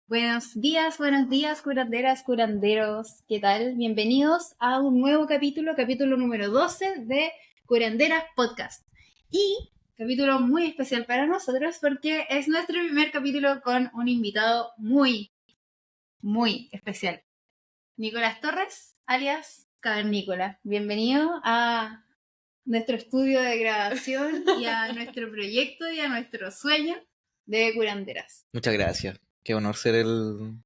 Buenos días, curanderas, curanderos. ¿Qué tal? Bienvenidos a un nuevo capítulo número 12 de Curanderas Podcast. Y capítulo muy especial para nosotros porque es nuestro primer capítulo con un invitado muy especial. Nicolás Torres, alias Cavernícola. Bienvenido a nuestro estudio de grabación y a nuestro proyecto y a nuestro sueño de curanderas. Muchas gracias. Qué honor ser el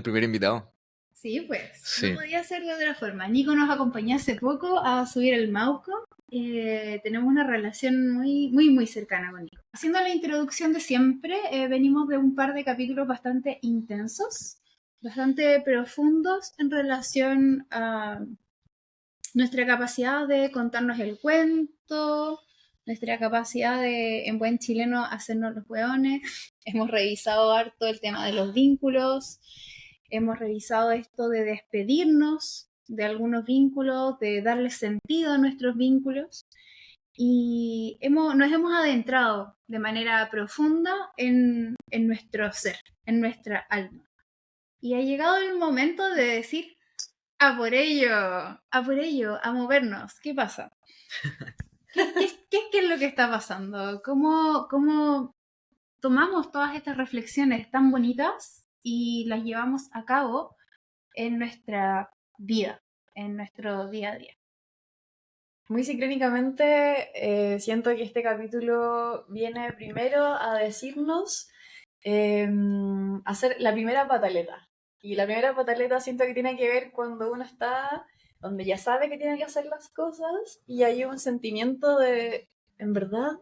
primer invitado. Sí, pues, Sí. no podía ser de otra forma. Nico nos acompañó hace poco a subir el Mauco. Tenemos una relación muy cercana con Nico. Haciendo la introducción de siempre, venimos de un par de capítulos bastante intensos, bastante profundos en relación a nuestra capacidad de contarnos el cuento, nuestra capacidad de, en buen chileno, hacernos los hueones. Hemos revisado harto el tema de los vínculos, hemos revisado esto de despedirnos de algunos vínculos, de darle sentido a nuestros vínculos y nos hemos adentrado de manera profunda en nuestro ser, en nuestra alma. Y ha llegado el momento de decir, a por ello, a movernos. ¿Qué pasa? ¿Qué es lo que está pasando? ¿Cómo tomamos todas estas reflexiones tan bonitas y las llevamos a cabo en nuestra vida, en nuestro día a día? Muy sincrónicamente, siento que este capítulo viene primero a decirnos hacer la primera pataleta. Y la primera pataleta siento que tiene que ver cuando uno está donde ya sabe que tiene que hacer las cosas y hay un sentimiento de, en verdad,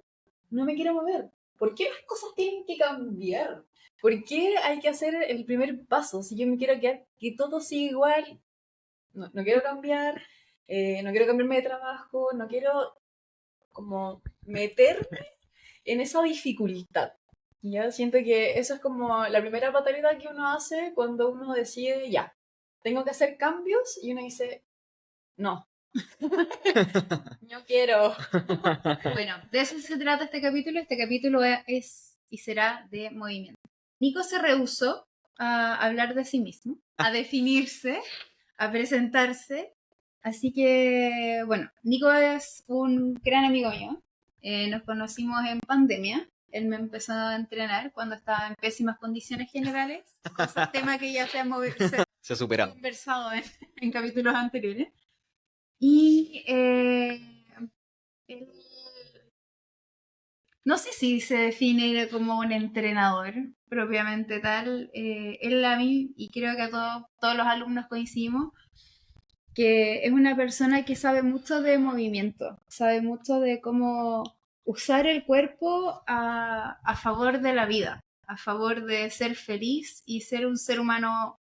no me quiero mover. ¿Por qué las cosas tienen que cambiar? ¿Por qué hay que hacer el primer paso? Si yo me quiero quedar, que todo siga igual, no quiero cambiar, no quiero cambiarme de trabajo, no quiero como meterme en esa dificultad. Ya siento que eso es como la primera pataleta que uno hace cuando uno decide, ya, tengo que hacer cambios y uno dice, no, no quiero. Bueno, de eso se trata este capítulo. Este capítulo es y será de movimiento. Nico se rehusó a hablar de sí mismo, a definirse, a presentarse. Así que, bueno, Nico es un gran amigo mío. Nos conocimos en pandemia. Él me empezó a entrenar cuando estaba en pésimas condiciones generales. Tema que ya se Se ha superado. conversado en capítulos anteriores. Y él, no sé si se define como un entrenador propiamente tal. Él a mí, y creo que a todos los alumnos coincidimos, que es una persona que sabe mucho de movimiento, sabe mucho de cómo usar el cuerpo a favor de la vida, a favor de ser feliz y ser un ser humano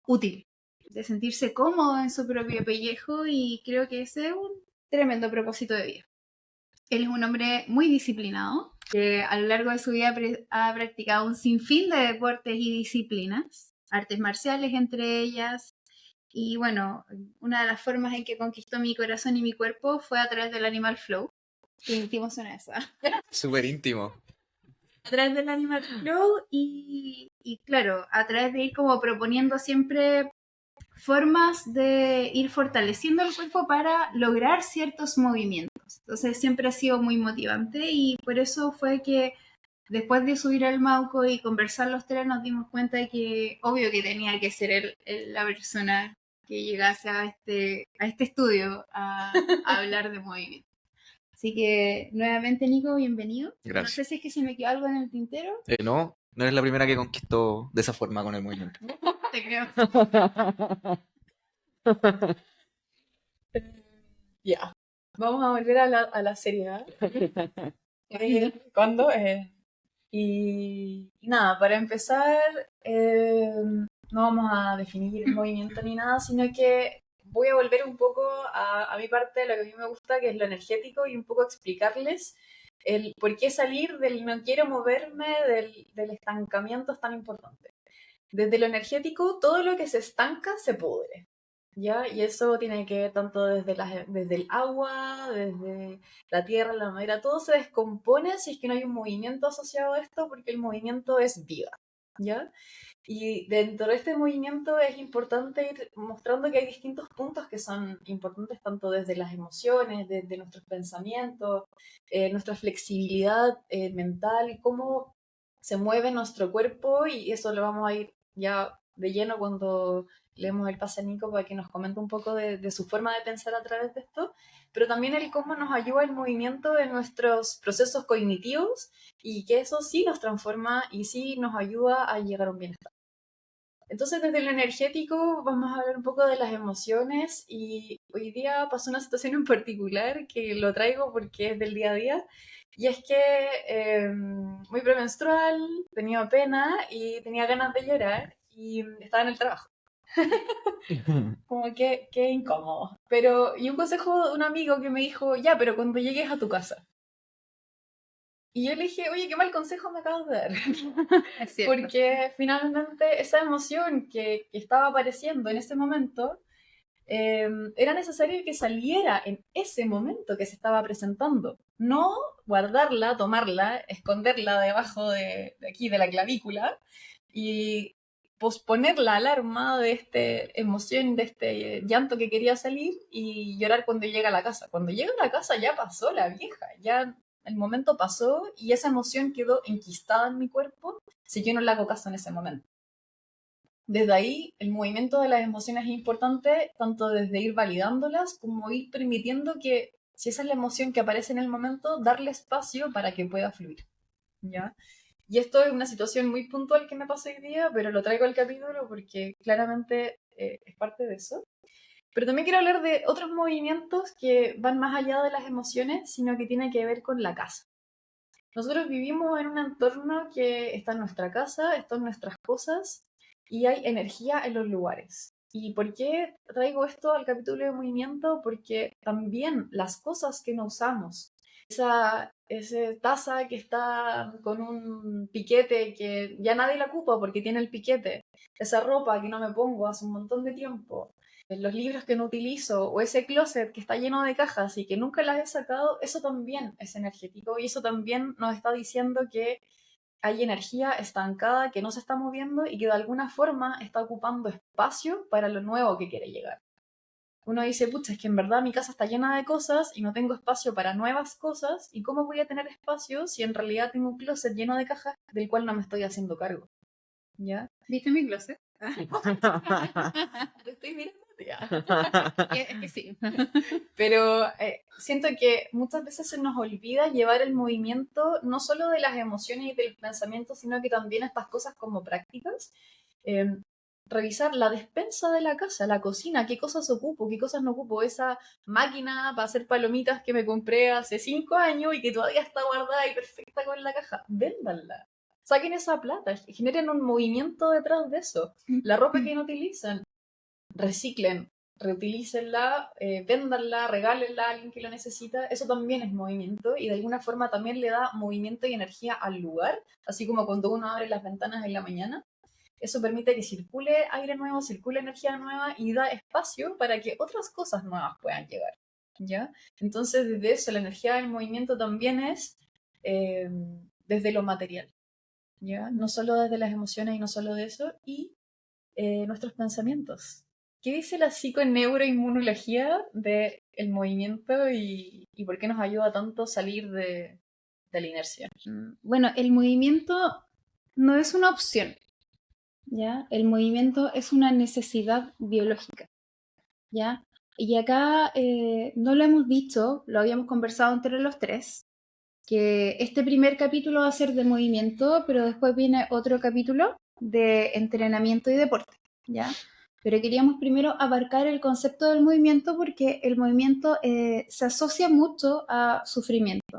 útil, de sentirse cómodo en su propio pellejo, y creo que ese es un tremendo propósito de vida. Él es un hombre muy disciplinado, que a lo largo de su vida ha practicado un sinfín de deportes y disciplinas, artes marciales entre ellas. Y bueno, una de las formas en que conquistó mi corazón y mi cuerpo fue a través del Animal Flow, que emitimos una esa. Súper íntimo. A través del Animal Flow y claro, a través de ir como proponiendo siempre formas de ir fortaleciendo el cuerpo para lograr ciertos movimientos. Entonces siempre ha sido muy motivante y por eso fue que después de subir al Mauco y conversar los tres nos dimos cuenta de que obvio que tenía que ser la persona que llegase a este estudio a hablar de movimiento. Así que nuevamente, Nico, bienvenido. Gracias. No sé si es que se me quedó algo en el tintero. No eres la primera que conquistó de esa forma con el movimiento. Te creo. Ya, vamos a volver a la seriedad. ¿Cuándo? Y nada, para empezar, no vamos a definir el movimiento ni nada, sino que voy a volver un poco a mi parte de lo que a mí me gusta, que es lo energético, y un poco explicarles el por qué salir del no quiero moverme, del estancamiento es tan importante. Desde lo energético, todo lo que se estanca se pudre. ¿Ya? Y eso tiene que ver tanto desde el agua, desde la tierra, la madera, todo se descompone si es que no hay un movimiento asociado a esto, porque el movimiento es vida. ¿ya? Y dentro de este movimiento es importante ir mostrando que hay distintos puntos que son importantes tanto desde las emociones, desde nuestros pensamientos, nuestra flexibilidad mental, cómo se mueve nuestro cuerpo y eso lo vamos a ir ya de lleno cuando leemos el pase a Nico para que nos comente un poco de su forma de pensar a través de esto, pero también el cómo nos ayuda el movimiento en nuestros procesos cognitivos y que eso sí nos transforma y sí nos ayuda a llegar a un bienestar. Entonces, desde lo energético vamos a hablar un poco de las emociones y hoy día pasó una situación en particular que lo traigo porque es del día a día y es que muy premenstrual, tenía pena y tenía ganas de llorar y estaba en el trabajo. Como que qué incómodo. Pero, y un consejo de un amigo que me dijo, ya, pero cuando llegues a tu casa. Y yo le dije, oye, qué mal consejo me acabas de dar. Es cierto. Porque finalmente esa emoción que estaba apareciendo en ese momento, era necesario que saliera en ese momento que se estaba presentando. No guardarla, tomarla, esconderla debajo de aquí, de la clavícula, y posponer la alarma de esta emoción, de este llanto que quería salir y llorar cuando llega a la casa. Cuando llega a la casa ya pasó la vieja, ya el momento pasó y esa emoción quedó enquistada en mi cuerpo si yo no le hago caso en ese momento. Desde ahí, el movimiento de las emociones es importante, tanto desde ir validándolas como ir permitiendo que, si esa es la emoción que aparece en el momento, darle espacio para que pueda fluir, ¿ya? Y esto es una situación muy puntual que me pasó hoy día, pero lo traigo al capítulo porque claramente es parte de eso. Pero también quiero hablar de otros movimientos que van más allá de las emociones, sino que tienen que ver con la casa. Nosotros vivimos en un entorno que está en nuestra casa, están nuestras cosas y hay energía en los lugares. ¿Y por qué traigo esto al capítulo de movimiento? Porque también las cosas que no usamos, esa taza que está con un piquete que ya nadie la ocupa porque tiene el piquete, esa ropa que no me pongo hace un montón de tiempo, los libros que no utilizo o ese closet que está lleno de cajas y que nunca las he sacado, eso también es energético y eso también nos está diciendo que hay energía estancada que no se está moviendo y que de alguna forma está ocupando espacio para lo nuevo que quiere llegar. Uno dice, pucha, es que en verdad mi casa está llena de cosas y no tengo espacio para nuevas cosas, ¿y cómo voy a tener espacio si en realidad tengo un closet lleno de cajas del cual no me estoy haciendo cargo? ¿Ya? ¿Viste mi closet? Te estoy mirando, tía. Es que sí. Pero siento que muchas veces se nos olvida llevar el movimiento no solo de las emociones y del pensamiento, sino que también estas cosas como prácticas. Eh, Revisar la despensa de la casa, la cocina, qué cosas ocupo, qué cosas no ocupo. Esa máquina para hacer palomitas que me compré hace 5 años y que todavía está guardada y perfecta con la caja, véndanla. Saquen esa plata, generen un movimiento detrás de eso. La ropa que no utilizan, reciclen, reutilícenla, véndanla, regálenla a alguien que lo necesita. Eso también es movimiento y de alguna forma también le da movimiento y energía al lugar, así como cuando uno abre las ventanas en la mañana. Eso permite que circule aire nuevo, circule energía nueva y da espacio para que otras cosas nuevas puedan llegar. ¿Ya? Entonces, desde eso, la energía del movimiento también es eh, desde lo material. ¿Ya? No solo desde las emociones y no solo de eso. Y nuestros pensamientos. ¿Qué dice la psiconeuroinmunología del movimiento y por qué nos ayuda tanto a salir de la inercia? Bueno, el movimiento no es una opción, ¿ya? El movimiento es una necesidad biológica, ¿ya? Y acá no lo hemos dicho, lo habíamos conversado entre los tres, que este primer capítulo va a ser de movimiento, pero después viene otro capítulo de entrenamiento y deporte, ¿ya? Pero queríamos primero abarcar el concepto del movimiento porque el movimiento se asocia mucho a sufrimiento,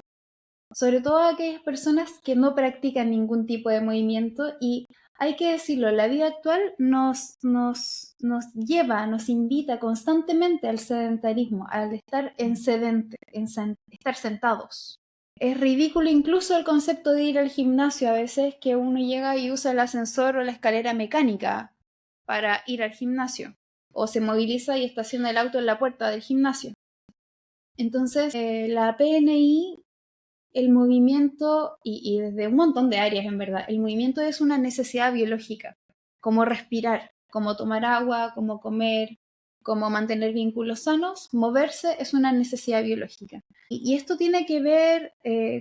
sobre todo a aquellas personas que no practican ningún tipo de movimiento y hay que decirlo, la vida actual nos lleva, nos invita constantemente al sedentarismo, al estar estar sentados. Es ridículo incluso el concepto de ir al gimnasio a veces que uno llega y usa el ascensor o la escalera mecánica para ir al gimnasio o se moviliza y estaciona el auto en la puerta del gimnasio. Entonces, la PNI el movimiento, y desde un montón de áreas en verdad, el movimiento es una necesidad biológica, como respirar, como tomar agua, como comer, como mantener vínculos sanos, moverse es una necesidad biológica. Y esto tiene que ver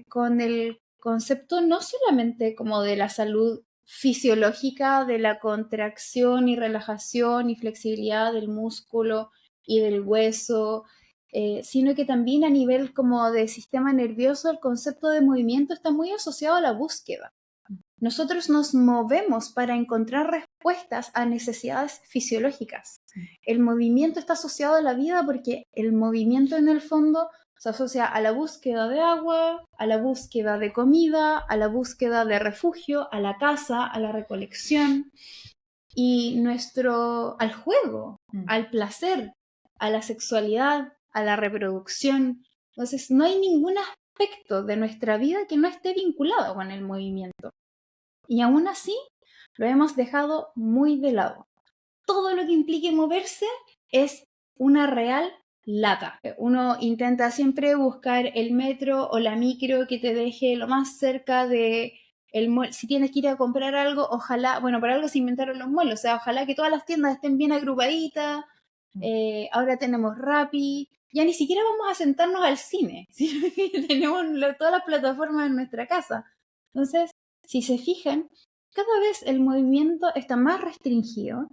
con el concepto no solamente como de la salud fisiológica, de la contracción y relajación y flexibilidad del músculo y del hueso, sino que también a nivel como de sistema nervioso el concepto de movimiento está muy asociado a la búsqueda. Nosotros nos movemos para encontrar respuestas a necesidades fisiológicas. El movimiento está asociado a la vida porque el movimiento en el fondo se asocia a la búsqueda de agua, a la búsqueda de comida, a la búsqueda de refugio, a la caza, a la recolección y al juego, al placer, a la sexualidad, a la reproducción. Entonces no hay ningún aspecto de nuestra vida que no esté vinculado con el movimiento. Y aún así lo hemos dejado muy de lado. Todo lo que implique moverse es una real lata. Uno intenta siempre buscar el metro o la micro que te deje lo más cerca de si tienes que ir a comprar algo, ojalá, bueno, por algo se inventaron los malls, o sea, ojalá que todas las tiendas estén bien agrupaditas. Ahora tenemos Rappi, ya ni siquiera vamos a sentarnos al cine, sino que tenemos todas las plataformas en nuestra casa. Entonces, si se fijan, cada vez el movimiento está más restringido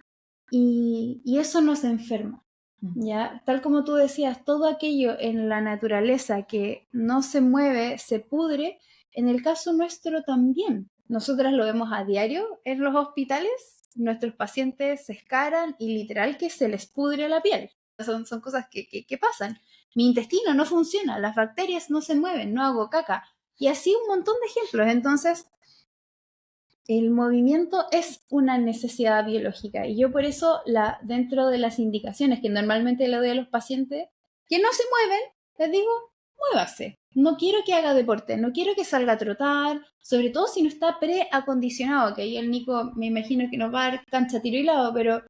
y eso nos enferma. ¿Ya? Tal como tú decías, todo aquello en la naturaleza que no se mueve, se pudre, en el caso nuestro también. Nosotras lo vemos a diario en los hospitales, nuestros pacientes se escaran y literal que se les pudre la piel. Son cosas que pasan. Mi intestino no funciona, las bacterias no se mueven, no hago caca. Y así un montón de ejemplos. Entonces, el movimiento es una necesidad biológica y yo por eso dentro de las indicaciones que normalmente le doy a los pacientes que no se mueven, les digo, muévase. No quiero que haga deporte, no quiero que salga a trotar, sobre todo si no está preacondicionado, que ahí el Nico me imagino que nos va a dar cancha tiro y lado, pero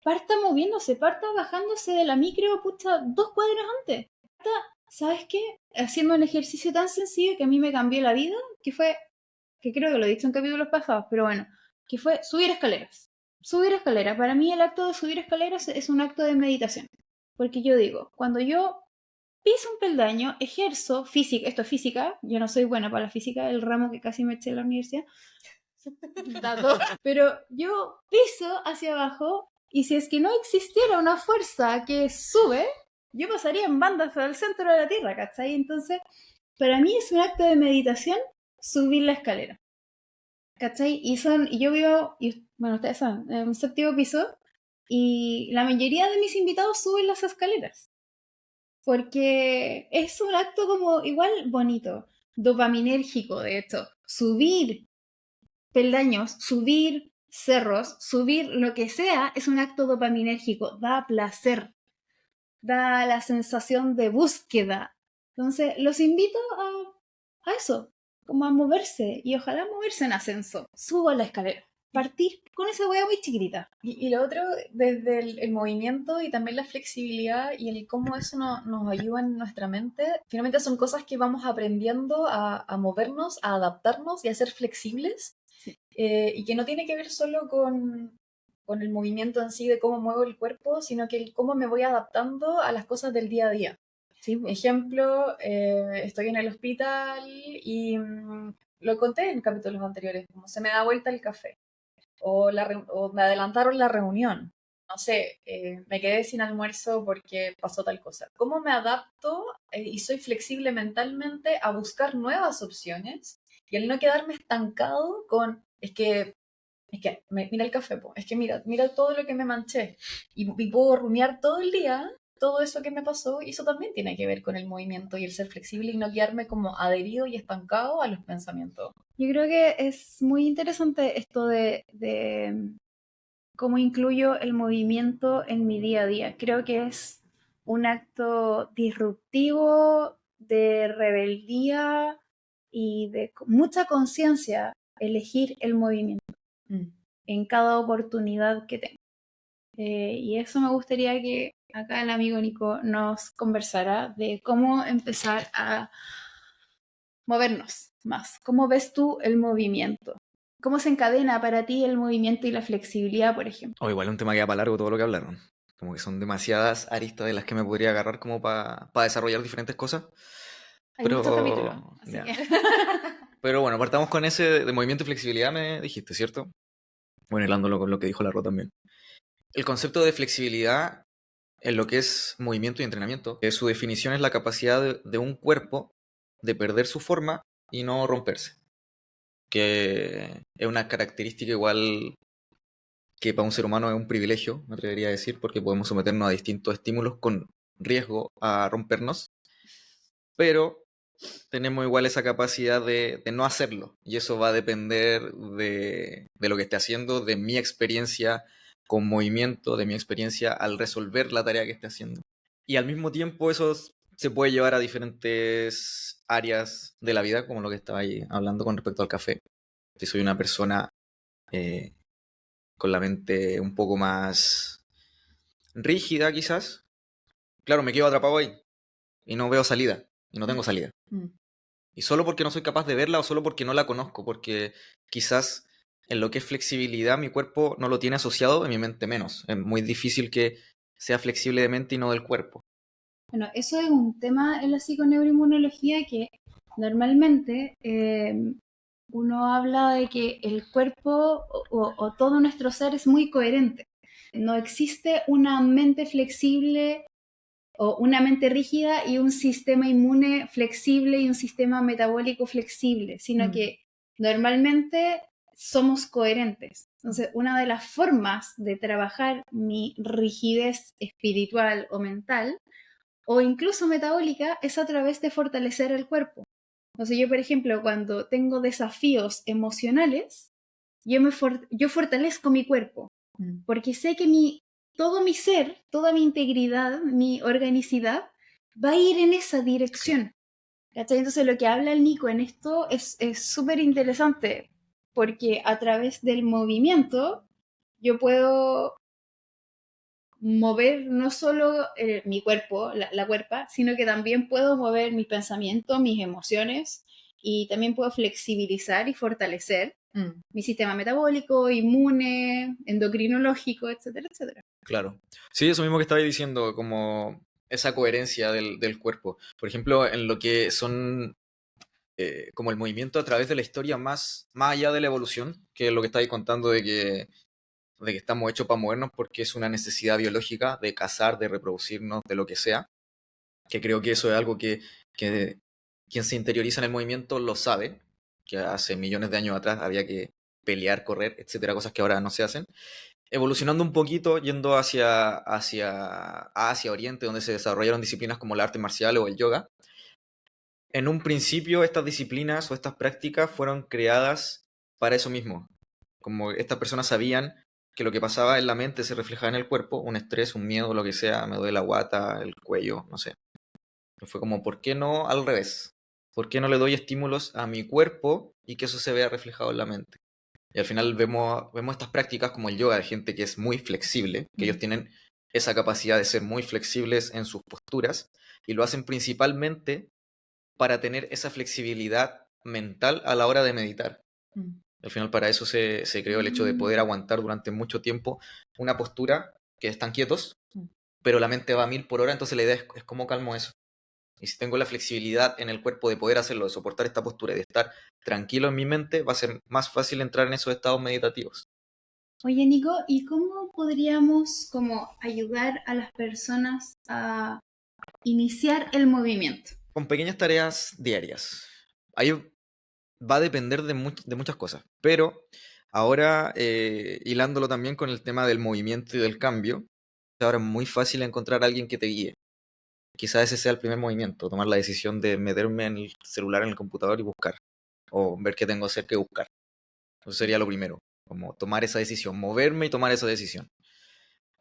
parta moviéndose, parta bajándose de la micro, pucha, 2 cuadras antes. ¿Sabes qué? Haciendo un ejercicio tan sencillo que a mí me cambió la vida, que creo que lo he dicho en capítulos pasados, pero bueno, que fue subir escaleras. Subir escaleras. Para mí el acto de subir escaleras es un acto de meditación. Porque yo digo, cuando yo piso un peldaño, ejerzo física, esto es física, yo no soy buena para la física, el ramo que casi me eché en la universidad, pero yo piso hacia abajo y si es que no existiera una fuerza que sube, yo pasaría en banda hacia el centro de la Tierra, ¿cachai? Entonces, para mí es un acto de meditación subir la escalera. ¿Cachai? Y yo vivo, bueno, ustedes saben, en un 7º piso, y la mayoría de mis invitados suben las escaleras. Porque es un acto como igual bonito, dopaminérgico, de hecho. Subir peldaños, subir cerros, subir lo que sea, es un acto dopaminérgico, da placer, da la sensación de búsqueda. Entonces, los invito a eso, como a moverse, y ojalá moverse en ascenso. Subo a la escalera, partir con esa hueá muy chiquitita. Y lo otro, desde el movimiento y también la flexibilidad y el cómo eso nos ayuda en nuestra mente, finalmente son cosas que vamos aprendiendo a movernos, a adaptarnos y a ser flexibles, Sí. Y que no tiene que ver solo con el movimiento en sí de cómo muevo el cuerpo, sino que el cómo me voy adaptando a las cosas del día a día. Sí. Ejemplo, estoy en el hospital y lo conté en capítulos anteriores, como se me da vuelta el café o me adelantaron la reunión. No sé, me quedé sin almuerzo porque pasó tal cosa. ¿Cómo me adapto y soy flexible mentalmente a buscar nuevas opciones y el no quedarme estancado con, mira el café, po, es que mira todo lo que me manché y puedo rumiar todo el día todo eso que me pasó y eso también tiene que ver con el movimiento y el ser flexible y no quedarme como adherido y estancado a los pensamientos. Yo creo que es muy interesante esto de cómo incluyo el movimiento en mi día a día. Creo que es un acto disruptivo, de rebeldía y de mucha conciencia elegir el movimiento en cada oportunidad que tengo. Y eso me gustaría que acá el amigo Nico nos conversara de cómo empezar a movernos más. ¿Cómo ves tú el movimiento? ¿Cómo se encadena para ti el movimiento y la flexibilidad, por ejemplo? O igual es un tema que da para largo todo lo que hablaron. Como que son demasiadas aristas de las que me podría agarrar como para desarrollar diferentes cosas. Hay muchos capítulos, así ya. que... Pero bueno, partamos con ese de movimiento y flexibilidad, me dijiste, ¿cierto? Bueno, hilándolo con lo que dijo la Ro también. El concepto de flexibilidad en lo que es movimiento y entrenamiento, su definición es la capacidad de un cuerpo de perder su forma y no romperse. Que es una característica igual que para un ser humano es un privilegio, me atrevería a decir, porque podemos someternos a distintos estímulos con riesgo a rompernos, pero tenemos igual esa capacidad de no hacerlo, y eso va a depender de lo que esté haciendo, de mi experiencia con movimiento, de mi experiencia al resolver la tarea que esté haciendo. Y al mismo tiempo eso se puede llevar a diferentes áreas de la vida, como lo que estaba ahí hablando con respecto al café. Si soy una persona eh, con la mente un poco más rígida quizás, claro, me quedo atrapado ahí y no veo salida, y no tengo salida. Mm. Y solo porque no soy capaz de verla o solo porque no la conozco, porque quizás en lo que es flexibilidad mi cuerpo no lo tiene asociado, en mi mente menos. Es muy difícil que sea flexible de mente y no del cuerpo. Bueno, eso es un tema en la psiconeuroinmunología que normalmente uno habla de que el cuerpo o todo nuestro ser es muy coherente. No existe una mente flexible o una mente rígida y un sistema inmune flexible y un sistema metabólico flexible, sino que normalmente somos coherentes. Entonces, una de las formas de trabajar mi rigidez espiritual o mental o incluso metabólica es a través de fortalecer el cuerpo. Entonces yo, por ejemplo, cuando tengo desafíos emocionales, yo fortalezco mi cuerpo, porque sé que todo mi ser, toda mi integridad, mi organicidad, va a ir en esa dirección. ¿Cachai? Entonces lo que habla el Nico en esto es súper interesante, porque a través del movimiento yo puedo mover no solo mi cuerpo, la cuerpa, sino que también puedo mover mis pensamientos, mis emociones y también puedo flexibilizar y fortalecer mi sistema metabólico, inmune, endocrinológico, etcétera, etcétera. Claro. Sí, eso mismo que estaba diciendo, como esa coherencia del cuerpo. Por ejemplo, en lo que son como el movimiento a través de la historia más allá de la evolución, que es lo que estáis contando de que estamos hechos para movernos porque es una necesidad biológica de cazar, de reproducirnos, de lo que sea, que creo que eso es algo que quien se interioriza en el movimiento lo sabe, que hace millones de años atrás había que pelear, correr, etcétera, cosas que ahora no se hacen. Evolucionando un poquito, yendo hacia Asia, Oriente, donde se desarrollaron disciplinas como el arte marcial o el yoga. En un principio estas disciplinas o estas prácticas fueron creadas para eso mismo. Como estas personas sabían que lo que pasaba en la mente se reflejaba en el cuerpo, un estrés, un miedo, lo que sea, me duele la guata, el cuello, no sé. Y fue como, ¿por qué no al revés? ¿Por qué no le doy estímulos a mi cuerpo y que eso se vea reflejado en la mente? Y al final vemos estas prácticas como el yoga de gente que es muy flexible, que ellos tienen esa capacidad de ser muy flexibles en sus posturas y lo hacen principalmente para tener esa flexibilidad mental a la hora de meditar. Al final para eso se creó el hecho de poder aguantar durante mucho tiempo una postura que están quietos, pero la mente va a 1000 por hora, entonces la idea es cómo calmo eso. Y si tengo la flexibilidad en el cuerpo de poder hacerlo, de soportar esta postura y de estar tranquilo en mi mente, va a ser más fácil entrar en esos estados meditativos. Oye, Nico, ¿y cómo podríamos como ayudar a las personas a iniciar el movimiento? Con pequeñas tareas diarias. Ahí va a depender de muchas cosas, pero ahora hilándolo también con el tema del movimiento y del cambio, ahora es muy fácil encontrar a alguien que te guíe. Quizás ese sea el primer movimiento, tomar la decisión de meterme en el celular, en el computador y buscar, o ver qué tengo que hacer que buscar. Eso sería lo primero, como tomar esa decisión, moverme y tomar esa decisión.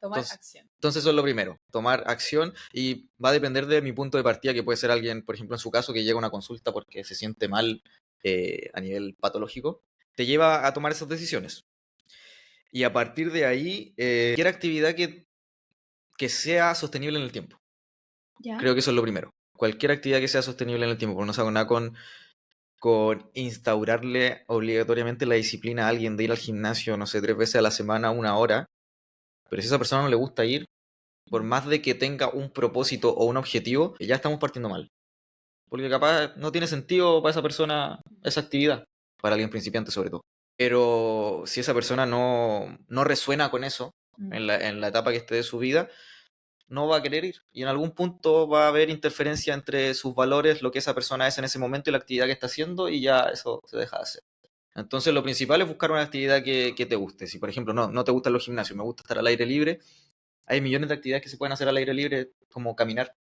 Tomar acción. Entonces eso es lo primero, tomar acción y va a depender de mi punto de partida, que puede ser alguien, por ejemplo, en su caso, que llega a una consulta porque se siente mal a nivel patológico, te lleva a tomar esas decisiones. Y a partir de ahí, cualquier actividad que sea sostenible en el tiempo. ¿Ya? Creo que eso es lo primero. Cualquier actividad que sea sostenible en el tiempo, porque no se hago nada con instaurarle obligatoriamente la disciplina a alguien de ir al gimnasio, no sé, 3 veces a la semana, 1 hora. Pero si a esa persona no le gusta ir, por más de que tenga un propósito o un objetivo, ya estamos partiendo mal. Porque capaz no tiene sentido para esa persona esa actividad, para alguien principiante sobre todo. Pero si esa persona no resuena con eso en la etapa que esté de su vida, no va a querer ir. Y en algún punto va a haber interferencia entre sus valores, lo que esa persona es en ese momento y la actividad que está haciendo, y ya eso se deja de hacer. Entonces lo principal es buscar una actividad que te guste. Si por ejemplo no te gustan los gimnasios, me gusta estar al aire libre, hay millones de actividades que se pueden hacer al aire libre, como caminar,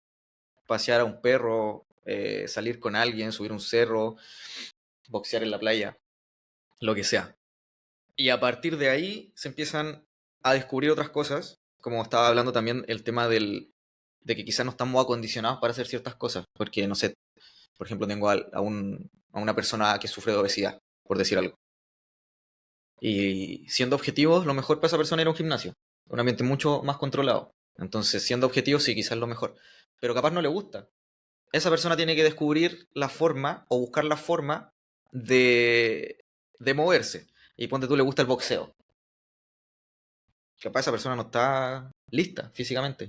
pasear a un perro, salir con alguien, subir un cerro, boxear en la playa, lo que sea. Y a partir de ahí se empiezan a descubrir otras cosas, como estaba hablando también el tema de que quizás no estamos acondicionados para hacer ciertas cosas, porque no sé, por ejemplo tengo a una persona que sufre de obesidad, por decir algo. Y siendo objetivos, lo mejor para esa persona era un gimnasio, un ambiente mucho más controlado. Entonces, siendo objetivos, sí, quizás lo mejor. Pero capaz no le gusta. Esa persona tiene que descubrir la forma o buscar la forma de moverse. Y ponte tú, le gusta el boxeo. Capaz esa persona no está lista físicamente.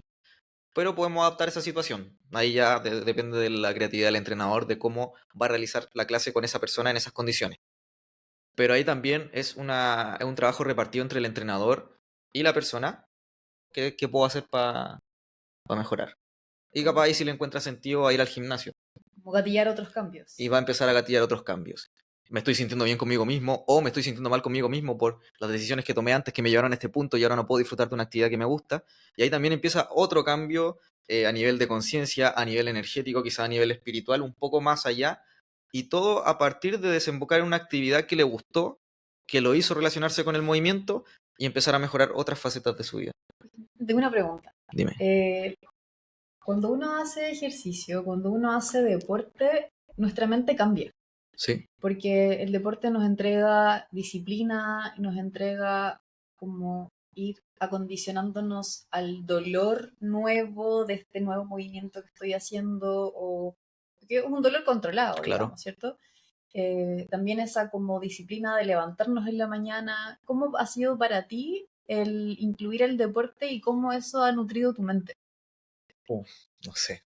Pero podemos adaptar esa situación. Ahí ya depende de la creatividad del entrenador, de cómo va a realizar la clase con esa persona en esas condiciones. Pero ahí también es un trabajo repartido entre el entrenador y la persona que puedo hacer para mejorar. Y capaz ahí sí le encuentra sentido a ir al gimnasio Como gatillar otros cambios. y va a empezar a gatillar otros cambios. Me estoy sintiendo bien conmigo mismo o me estoy sintiendo mal conmigo mismo por las decisiones que tomé antes que me llevaron a este punto y ahora no puedo disfrutar de una actividad que me gusta. Y ahí también empieza otro cambio a nivel de conciencia, a nivel energético, quizá a nivel espiritual, un poco más allá. Y todo a partir de desembocar en una actividad que le gustó, que lo hizo relacionarse con el movimiento y empezar a mejorar otras facetas de su vida. Tengo una pregunta. Dime. Cuando uno hace ejercicio, cuando uno hace deporte, nuestra mente cambia. Sí, Porque el deporte nos entrega disciplina, nos entrega como ir acondicionándonos al dolor nuevo de este nuevo movimiento que estoy haciendo, o que es un dolor controlado, claro. digamos, ¿cierto? También esa como disciplina de levantarnos en la mañana. ¿Cómo ha sido para ti el incluir el deporte y cómo eso ha nutrido tu mente? No sé.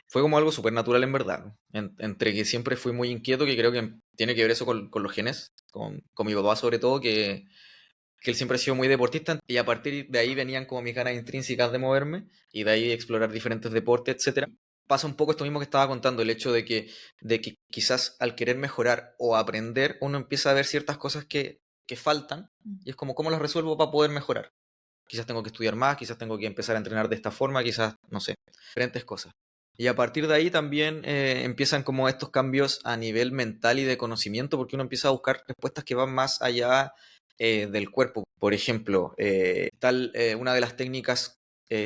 Fue como algo súper natural en verdad. Entre que siempre fui muy inquieto, que creo que tiene que ver eso con los genes, con mi papá sobre todo, que él siempre ha sido muy deportista y a partir de ahí venían como mis ganas intrínsecas de moverme y de ahí explorar diferentes deportes, etcétera. Pasa un poco esto mismo que estaba contando, el hecho de que quizás al querer mejorar o aprender, uno empieza a ver ciertas cosas que faltan y es como, ¿cómo las resuelvo para poder mejorar? Quizás tengo que estudiar más, quizás tengo que empezar a entrenar de esta forma, quizás, no sé, diferentes cosas. Y a partir de ahí también empiezan como estos cambios a nivel mental y de conocimiento, porque uno empieza a buscar respuestas que van más allá del cuerpo. Por ejemplo, una de las técnicas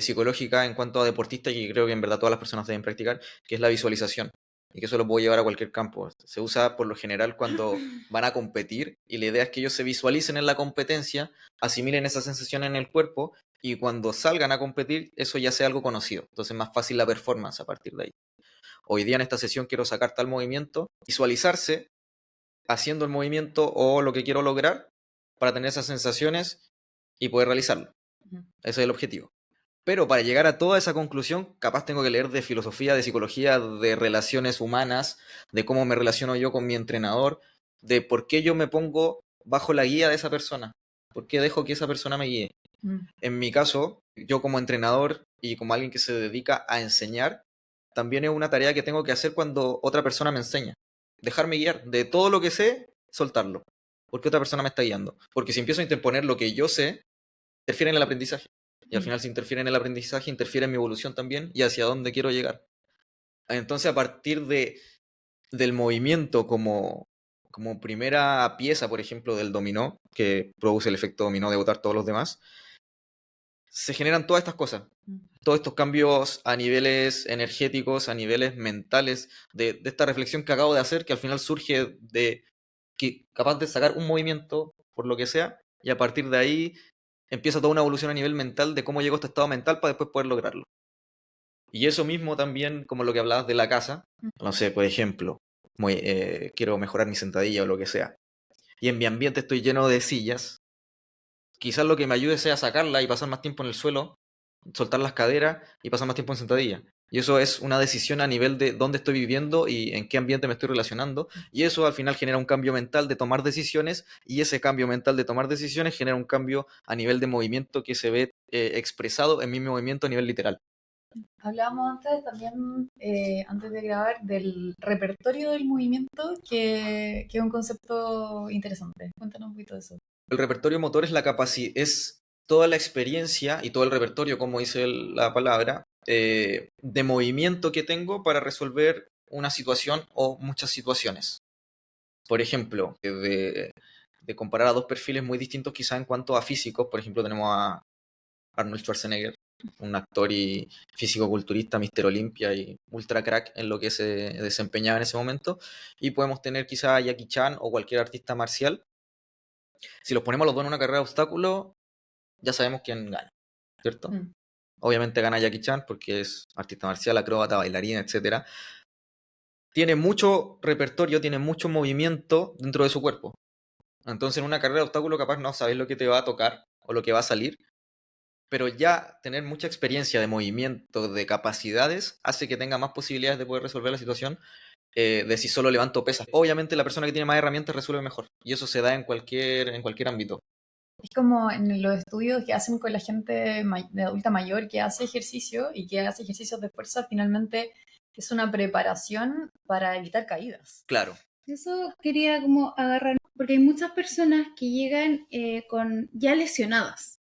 psicológicas en cuanto a deportistas, y creo que en verdad todas las personas deben practicar, que es la visualización. Y que eso lo puedo llevar a cualquier campo. Se usa por lo general cuando van a competir y la idea es que ellos se visualicen en la competencia, asimilen esa sensación en el cuerpo y cuando salgan a competir eso ya sea algo conocido. Entonces es más fácil la performance a partir de ahí. Hoy día en esta sesión quiero sacar tal movimiento, visualizarse haciendo el movimiento o lo que quiero lograr para tener esas sensaciones y poder realizarlo. Ese es el objetivo. Pero para llegar a toda esa conclusión, capaz tengo que leer de filosofía, de psicología, de relaciones humanas, de cómo me relaciono yo con mi entrenador, de por qué yo me pongo bajo la guía de esa persona, por qué dejo que esa persona me guíe. En mi caso, yo como entrenador y como alguien que se dedica a enseñar, también es una tarea que tengo que hacer cuando otra persona me enseña. Dejarme guiar de todo lo que sé, soltarlo. Porque otra persona me está guiando. Porque si empiezo a interponer lo que yo sé, interfiere en el aprendizaje. Y al final, si interfiere en el aprendizaje, interfiere en mi evolución también y hacia dónde quiero llegar. Entonces, a partir del movimiento como primera pieza, por ejemplo, del dominó, que produce el efecto dominó de botar todos los demás, se generan todas estas cosas. Todos estos cambios a niveles energéticos, a niveles mentales, de esta reflexión que acabo de hacer, que al final surge de que capaz de sacar un movimiento, por lo que sea, y a partir de ahí empieza toda una evolución a nivel mental de cómo llego a este estado mental para después poder lograrlo. Y eso mismo también, como lo que hablabas de la casa, no sé, por ejemplo, quiero mejorar mi sentadilla o lo que sea, y en mi ambiente estoy lleno de sillas, quizás lo que me ayude sea sacarla y pasar más tiempo en el suelo, soltar las caderas y pasar más tiempo en sentadilla. Y eso es una decisión a nivel de dónde estoy viviendo y en qué ambiente me estoy relacionando. Y eso al final genera un cambio mental de tomar decisiones, y ese cambio mental de tomar decisiones genera un cambio a nivel de movimiento que se ve expresado en mi movimiento a nivel literal. Hablábamos antes también, antes de grabar, del repertorio del movimiento, que es un concepto interesante. Cuéntanos un poquito de eso. El repertorio motor es la capacidad, es toda la experiencia y todo el repertorio, como dice la palabra, de movimiento que tengo para resolver una situación o muchas situaciones. Por ejemplo, de comparar a dos perfiles muy distintos quizá en cuanto a físicos. Por ejemplo, tenemos a Arnold Schwarzenegger, un actor y físico-culturista, Mr. Olympia y ultra crack en lo que se desempeñaba en ese momento. Y podemos tener quizá a Jackie Chan o cualquier artista marcial. Si los ponemos los dos en una carrera de obstáculos, ya sabemos quién gana, ¿cierto? Obviamente gana Jackie Chan porque es artista marcial, acróbata, bailarina, etc. Tiene mucho repertorio, tiene mucho movimiento dentro de su cuerpo. Entonces en una carrera de obstáculos capaz no sabes lo que te va a tocar o lo que va a salir, pero ya tener mucha experiencia de movimiento, de capacidades, hace que tenga más posibilidades de poder resolver la situación, de si solo levanto pesas. Obviamente la persona que tiene más herramientas resuelve mejor, y eso se da en cualquier ámbito. Es como en los estudios que hacen con la gente de adulta mayor que hace ejercicio y que hace ejercicios de fuerza, finalmente es una preparación para evitar caídas. Claro. Eso quería como agarrar, porque hay muchas personas que llegan con ya lesionadas.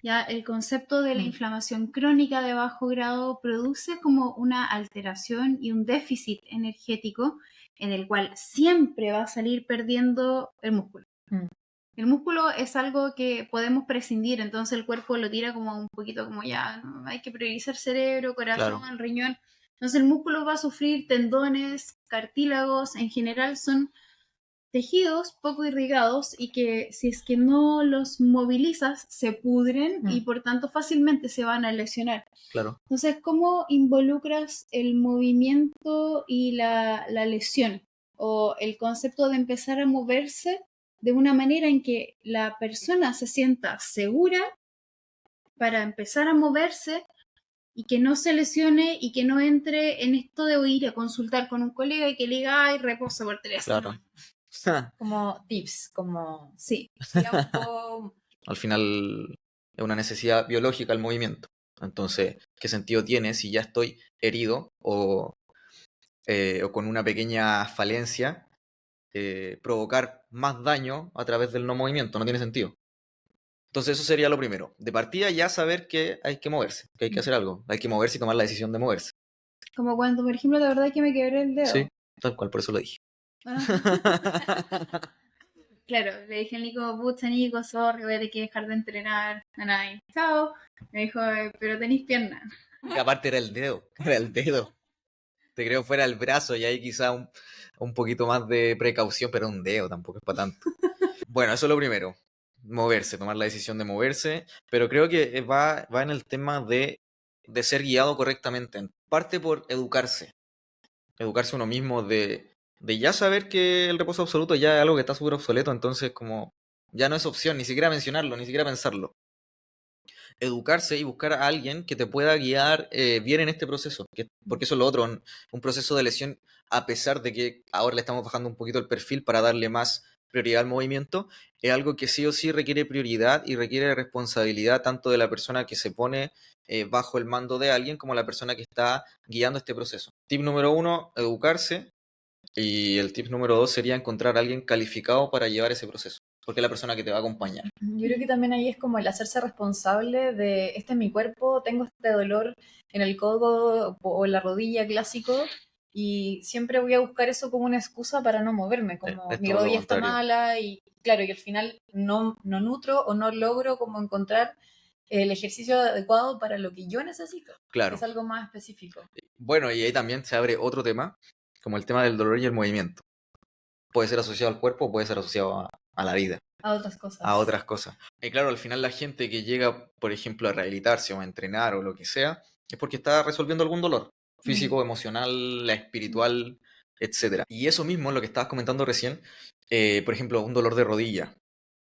Ya el concepto de la inflamación crónica de bajo grado produce como una alteración y un déficit energético en el cual siempre va a salir perdiendo el músculo. El músculo es algo que podemos prescindir, entonces el cuerpo lo tira como un poquito como ya, ¿no? Hay que priorizar cerebro, corazón, Claro. riñón. Entonces el músculo va a sufrir tendones, cartílagos, en general son tejidos poco irrigados y que si es que no los movilizas se pudren y por tanto fácilmente se van a lesionar. Claro. Entonces, ¿cómo involucras el movimiento y la lesión? O el concepto de empezar a moverse de una manera en que la persona se sienta segura para empezar a moverse y que no se lesione y que no entre en esto de ir a consultar con un colega y que le diga, ay, reposa por teléfono. Claro. Como tips, como... Sí. Al final es una necesidad biológica el movimiento. Entonces, ¿qué sentido tiene si ya estoy herido o con una pequeña falencia provocar más daño a través del no movimiento? No tiene sentido. Entonces eso sería lo primero. De partida ya saber que hay que moverse, que hay que hacer algo. Hay que moverse y tomar la decisión de moverse. Como cuando, por ejemplo, la verdad es que me quebré el dedo. Sí, tal cual, por eso lo dije. Claro, le dije al Nico, pucha Nico, sorry, voy a tener que dejar de entrenar. Nanay, chao. Me dijo, pero tenéis piernas. Y aparte era el dedo. Te creo fuera el brazo y ahí quizá un poquito más de precaución, pero un dedo tampoco es para tanto. Bueno, eso es lo primero. Moverse, tomar la decisión de moverse. Pero creo que va en el tema de ser guiado correctamente. Parte por educarse. Educarse uno mismo de ya saber que el reposo absoluto ya es algo que está súper obsoleto, entonces como ya no es opción, ni siquiera mencionarlo, ni siquiera pensarlo. Educarse y buscar a alguien que te pueda guiar bien en este proceso, porque eso es lo otro, un proceso de lesión, a pesar de que ahora le estamos bajando un poquito el perfil para darle más prioridad al movimiento, es algo que sí o sí requiere prioridad y requiere responsabilidad tanto de la persona que se pone bajo el mando de alguien como la persona que está guiando este proceso. Tip número 1, educarse. Y el tip número 2 sería encontrar a alguien calificado para llevar ese proceso, porque es la persona que te va a acompañar. Yo creo que también ahí es como el hacerse responsable de, este es mi cuerpo, tengo este dolor en el codo o en la rodilla clásico, y siempre voy a buscar eso como una excusa para no moverme, como mi rodilla está mala y claro, y al final no nutro o no logro como encontrar el ejercicio adecuado para lo que yo necesito. Claro. Es algo más específico. Bueno, y ahí también se abre otro tema, como el tema del dolor y el movimiento. Puede ser asociado al cuerpo o puede ser asociado a la vida. a otras cosas. a otras cosas. Y claro, al final la gente que llega, por ejemplo, a rehabilitarse o a entrenar o lo que sea, es porque está resolviendo algún dolor físico, emocional, espiritual, etcétera. Y eso mismo, lo que estabas comentando recién, por ejemplo, un dolor de rodilla.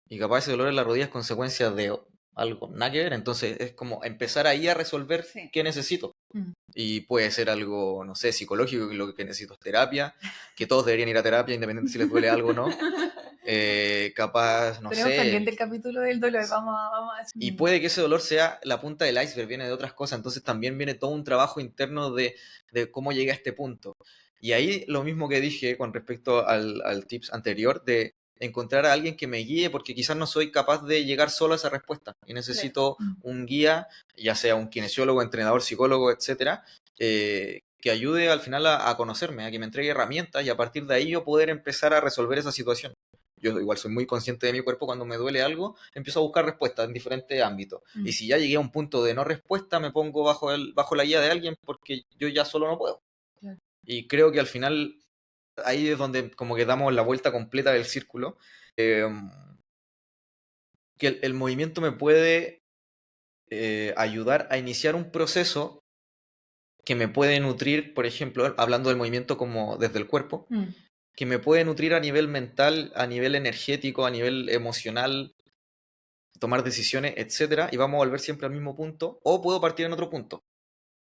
Y capaz ese dolor en la rodilla es consecuencia de algo, nada que ver. Entonces es como empezar ahí a resolver Sí. qué necesito. Mm. Y puede ser algo, no sé, psicológico, que lo que necesito es terapia, que todos deberían ir a terapia, independiente si les duele algo o no. Capaz, no Tenemos pendiente sé. el capítulo del dolor, vamos a Y puede que ese dolor sea la punta del iceberg, viene de otras cosas. Entonces también viene todo un trabajo interno de cómo llegué a este punto. Y ahí lo mismo que dije con respecto al tips anterior, de encontrar a alguien que me guíe, porque quizás no soy capaz de llegar solo a esa respuesta. Y necesito un guía, ya sea un kinesiólogo, entrenador, psicólogo, etcétera, que ayude al final a conocerme, a que me entregue herramientas y a partir de ahí yo poder empezar a resolver esa situación. Yo igual soy muy consciente de mi cuerpo, cuando me duele algo, empiezo a buscar respuestas en diferentes ámbitos. Y si ya llegué a un punto de no respuesta, me pongo bajo la guía de alguien porque yo ya solo no puedo. Claro. Y creo que al final ahí es donde como que damos la vuelta completa del círculo. Eh, que el movimiento me puede ayudar a iniciar un proceso que me puede nutrir, por ejemplo, hablando del movimiento como desde el cuerpo, que me puede nutrir a nivel mental, a nivel energético, a nivel emocional, tomar decisiones, etcétera, y vamos a volver siempre al mismo punto, o puedo partir en otro punto.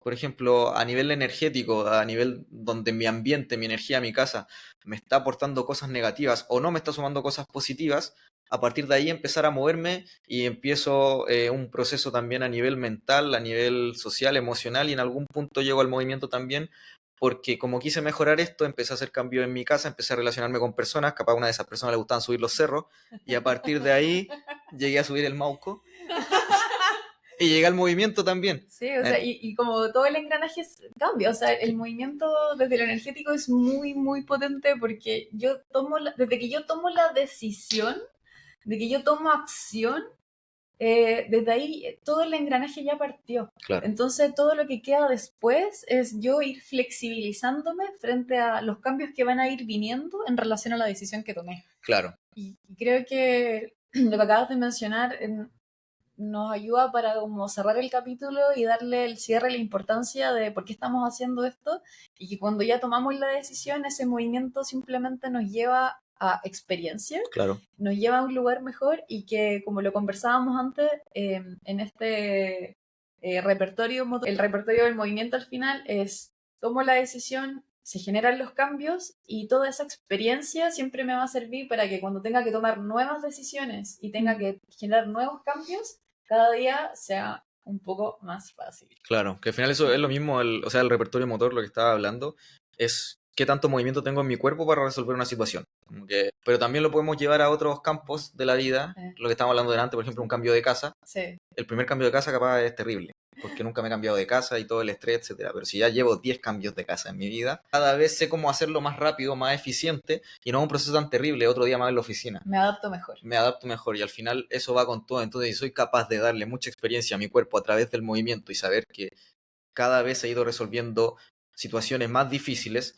Por ejemplo, a nivel energético, a nivel donde mi ambiente, mi energía, mi casa me está aportando cosas negativas o no me está sumando cosas positivas, a partir de ahí empezar a moverme y empiezo un proceso también a nivel mental, a nivel social, emocional, y en algún punto llego al movimiento también, porque como quise mejorar esto, empecé a hacer cambios en mi casa, empecé a relacionarme con personas, capaz a una de esas personas le gustaban subir los cerros, y a partir de ahí llegué a subir el Mauco. Y llegué al movimiento también. Sí, o sea, y como todo el engranaje cambia, o sea, el movimiento desde lo energético es muy, muy potente porque desde que yo tomo la decisión, de que yo tomo acción, desde ahí todo el engranaje ya partió. Claro. Entonces todo lo que queda después es yo ir flexibilizándome frente a los cambios que van a ir viniendo en relación a la decisión que tomé. Claro. Y creo que lo que acabas de mencionar nos ayuda para como cerrar el capítulo y darle el cierre, la importancia de por qué estamos haciendo esto, y que cuando ya tomamos la decisión, ese movimiento simplemente nos lleva a experiencia, Claro. nos lleva a un lugar mejor, y que, como lo conversábamos antes, en este repertorio, el repertorio del movimiento al final es: tomo la decisión, se generan los cambios, y toda esa experiencia siempre me va a servir para que cuando tenga que tomar nuevas decisiones y tenga que generar nuevos cambios, cada día sea un poco más fácil. Claro, que al final eso es lo mismo, o sea, el repertorio motor, lo que estaba hablando, es qué tanto movimiento tengo en mi cuerpo para resolver una situación. Pero también lo podemos llevar a otros campos de la vida, lo que estábamos hablando delante, por ejemplo, un cambio de casa. Sí. El primer cambio de casa capaz es terrible, porque nunca me he cambiado de casa y todo el estrés, etcétera. Pero si ya llevo 10 cambios de casa en mi vida, cada vez sé cómo hacerlo más rápido, más eficiente, y no es un proceso tan terrible, otro día más en la oficina. Me adapto mejor. Me adapto mejor, y al final eso va con todo. Entonces, si soy capaz de darle mucha experiencia a mi cuerpo a través del movimiento y saber que cada vez he ido resolviendo situaciones más difíciles,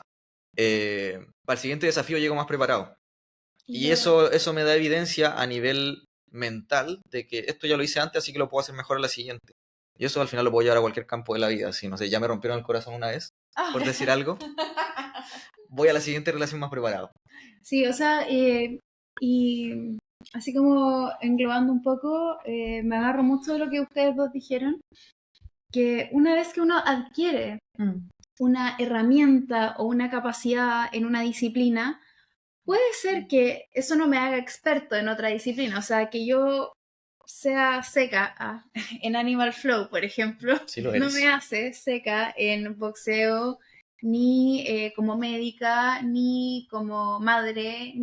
para el siguiente desafío llego más preparado. Y eso me da evidencia a nivel mental de que esto ya lo hice antes, así que lo puedo hacer mejor a la siguiente. Y eso al final lo puedo llevar a cualquier campo de la vida. Si no sé, ya me rompieron el corazón una vez, por decir algo, voy a la siguiente relación más preparado. Sí, o sea, y así como englobando un poco, me agarro mucho de lo que ustedes dos dijeron, que una vez que uno adquiere una herramienta o una capacidad en una disciplina, puede ser que eso no me haga experto en otra disciplina, o sea, que yo sea seca en Animal Flow, por ejemplo, Sí lo no eres. me hace seca en boxeo, ni como médica, ni como madre,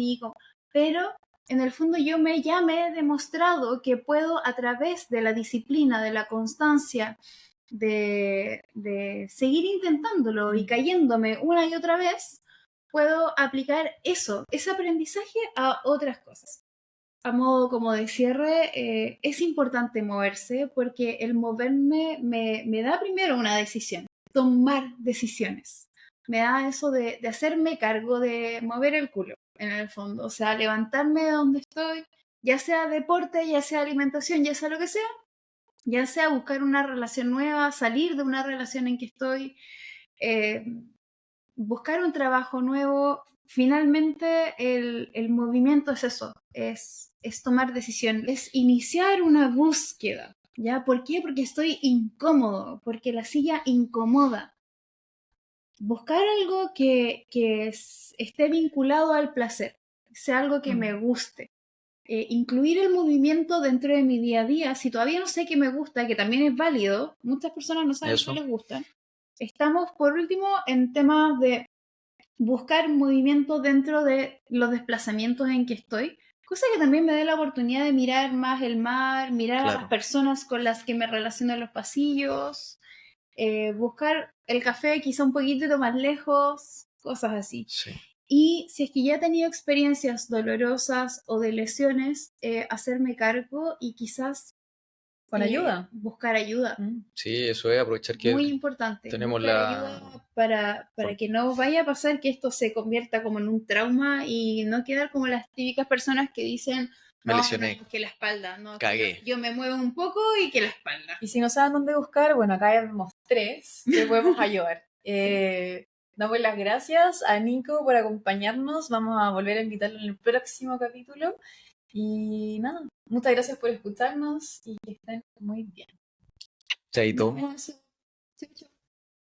pero en el fondo ya me he demostrado que puedo, a través de la disciplina, de la constancia, de seguir intentándolo y cayéndome una y otra vez, puedo aplicar ese aprendizaje a otras cosas. A modo como de cierre, es importante moverse, porque el moverme me da primero una decisión, tomar decisiones. Me da eso de hacerme cargo, de mover el culo, en el fondo. O sea, levantarme de donde estoy, ya sea deporte, ya sea alimentación, ya sea lo que sea, ya sea buscar una relación nueva, salir de una relación en que estoy, buscar un trabajo nuevo. Finalmente el movimiento es eso, es tomar decisión, es iniciar una búsqueda. ¿Ya? ¿Por qué? Porque estoy incómodo, porque la silla incomoda. Buscar algo que esté vinculado al placer, sea algo que me guste. Incluir el movimiento dentro de mi día a día. Si todavía no sé qué me gusta, que también es válido, muchas personas no saben Eso. qué les gusta. Estamos, por último, en temas de buscar movimiento dentro de los desplazamientos en que estoy, cosa que también me dé la oportunidad de mirar más el mar, mirar a las Claro. personas con las que me relaciono en los pasillos, buscar el café quizá un poquito más lejos, cosas así. Sí. Y si es que ya he tenido experiencias dolorosas o de lesiones, hacerme cargo y quizás Con ayuda. buscar ayuda. Sí, eso es aprovechar que Muy importante. tenemos Buscar la... ayuda para que no vaya a pasar que esto se convierta como en un trauma y no quedar como las típicas personas que dicen, Me no, lesioné. no, que la espalda, no, que Cagué. yo me muevo un poco y que la espalda. Y si no saben dónde buscar, bueno, acá vemos 3 que podemos ayudar. Damos las gracias a Nico por acompañarnos. Vamos a volver a invitarlo en el próximo capítulo. Y nada, muchas gracias por escucharnos y que estén muy bien. Chaito. Chau, chau.